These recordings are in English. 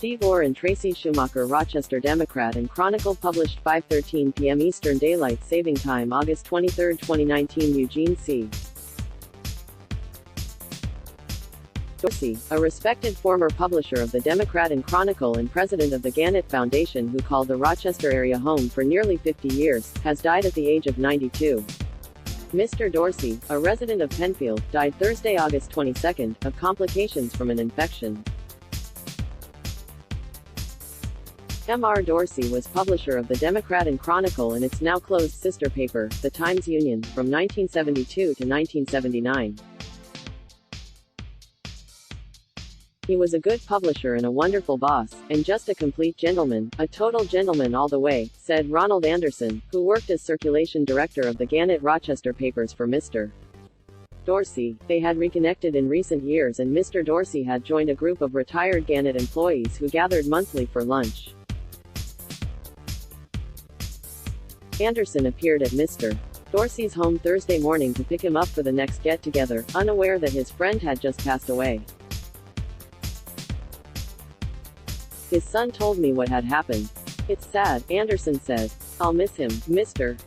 Steve Orr and Tracy Schuhmacher, Rochester Democrat, and Chronicle, published 5:13 p.m. Eastern Daylight Saving Time, August 23, 2019. Eugene C. Dorsey, a respected former publisher of the Democrat and Chronicle and president of the Gannett Foundation, who called the Rochester area home for nearly 50 years, has died at the age of 92. Mr. Dorsey, a resident of Penfield, died Thursday, August 22, of complications from an infection. M.R. Dorsey was publisher of the Democrat and Chronicle and its now closed sister paper, the Times-Union, from 1972 to 1979. He was a good publisher and a wonderful boss, and just a complete gentleman, a total gentleman all the way, said Ronald Anderson, who worked as circulation director of the Gannett Rochester papers for Mr. Dorsey. They had reconnected in recent years, and Mr. Dorsey had joined a group of retired Gannett employees who gathered monthly for lunch. Anderson appeared at Mr. Dorsey's home Thursday morning to pick him up for the next get-together, unaware that his friend had just passed away. His son told me what had happened. It's sad, Anderson said. I'll miss him, Mr.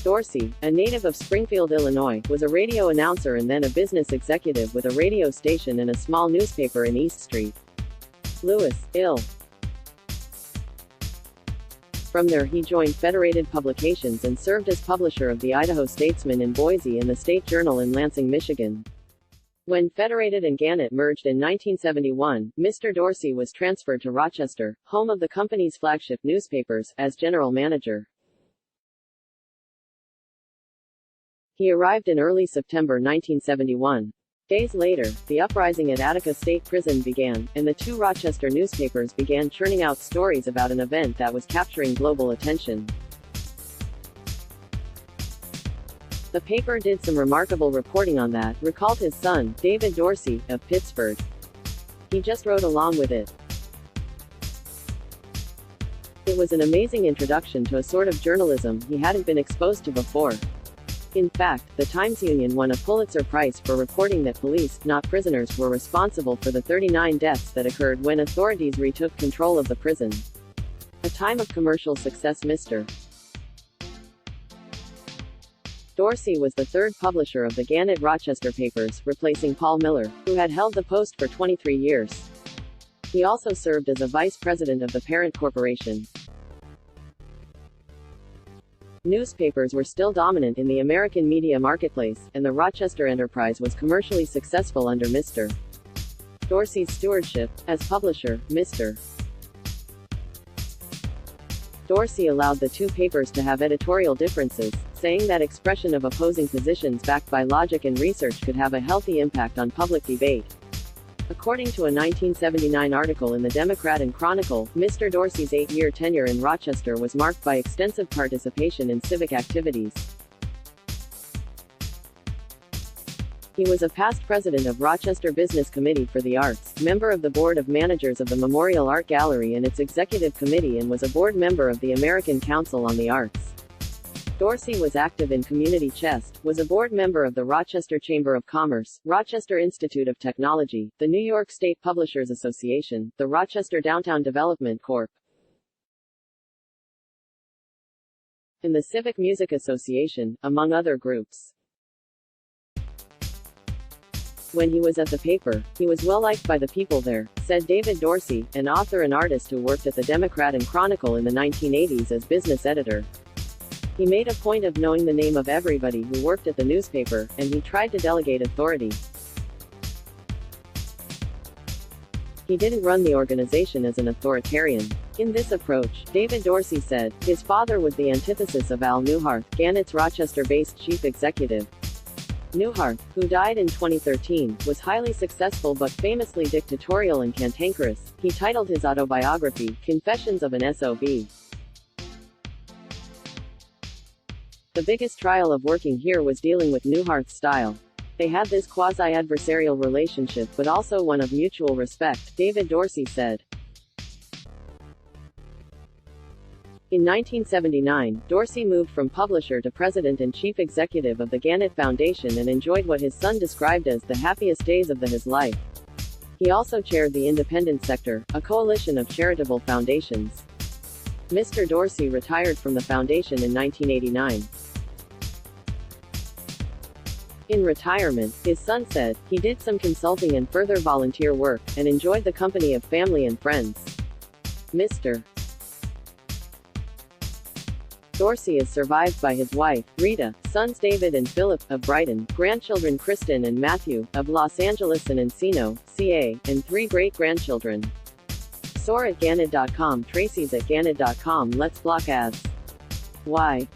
Dorsey, a native of Springfield, Illinois, was a radio announcer and then a business executive with a radio station and a small newspaper in East Street, Louis, Ill. From there he joined Federated Publications and served as publisher of the Idaho Statesman in Boise and the State Journal in Lansing, Michigan. When Federated and Gannett merged in 1971, Mr. Dorsey was transferred to Rochester, home of the company's flagship newspapers, as general manager. He arrived in early September 1971. Days later, the uprising at Attica State Prison began, and the two Rochester newspapers began churning out stories about an event that was capturing global attention. The paper did some remarkable reporting on that, recalled his son, David Dorsey, of Pittsburgh. He just rode along with it. It was an amazing introduction to a sort of journalism he hadn't been exposed to before. In fact, the Times-Union won a Pulitzer Prize for reporting that police, not prisoners, were responsible for the 39 deaths that occurred when authorities retook control of the prison. A time of commercial success. Mr. Dorsey was the third publisher of the Gannett Rochester papers, replacing Paul Miller, who had held the post for 23 years. He also served as a vice president of the parent corporation. Newspapers were still dominant in the American media marketplace, and the Rochester enterprise was commercially successful under Mr. Dorsey's stewardship. As publisher, Mr. Dorsey allowed the two papers to have editorial differences, saying that expression of opposing positions backed by logic and research could have a healthy impact on public debate. According to a 1979 article in the Democrat and Chronicle, Mr. Dorsey's 8-year tenure in Rochester was marked by extensive participation in civic activities. He was a past president of Rochester Business Committee for the Arts, member of the board of managers of the Memorial Art Gallery and its executive committee, and was a board member of the American Council on the Arts. Dorsey was active in community chest, was a board member of the Rochester Chamber of Commerce, Rochester Institute of Technology, the New York State Publishers Association, the Rochester Downtown Development Corp., and the Civic Music Association, among other groups. When he was at the paper, he was well liked by the people there, said David Dorsey, an author and artist who worked at the Democrat and Chronicle in the 1980s as business editor. He made a point of knowing the name of everybody who worked at the newspaper, and he tried to delegate authority. He didn't run the organization as an authoritarian. In this approach, David Dorsey said, his father was the antithesis of Al Newhart, Gannett's Rochester-based chief executive. Newhart, who died in 2013, was highly successful but famously dictatorial and cantankerous. He titled his autobiography, Confessions of an SOB. The biggest trial of working here was dealing with Newhart's style. They had this quasi-adversarial relationship but also one of mutual respect, David Dorsey said. In 1979, Dorsey moved from publisher to president and chief executive of the Gannett Foundation and enjoyed what his son described as the happiest days of his life. He also chaired the Independent Sector, a coalition of charitable foundations. Mr. Dorsey retired from the foundation in 1989. In retirement, his son said, he did some consulting and further volunteer work, and enjoyed the company of family and friends. Mr. Dorsey is survived by his wife, Rita, sons David and Philip, of Brighton, grandchildren Kristen and Matthew, of Los Angeles and Encino, CA, and 3 great-grandchildren. Soar at Gannett.com. Tracy's at Gannett.com. Let's block ads. Why?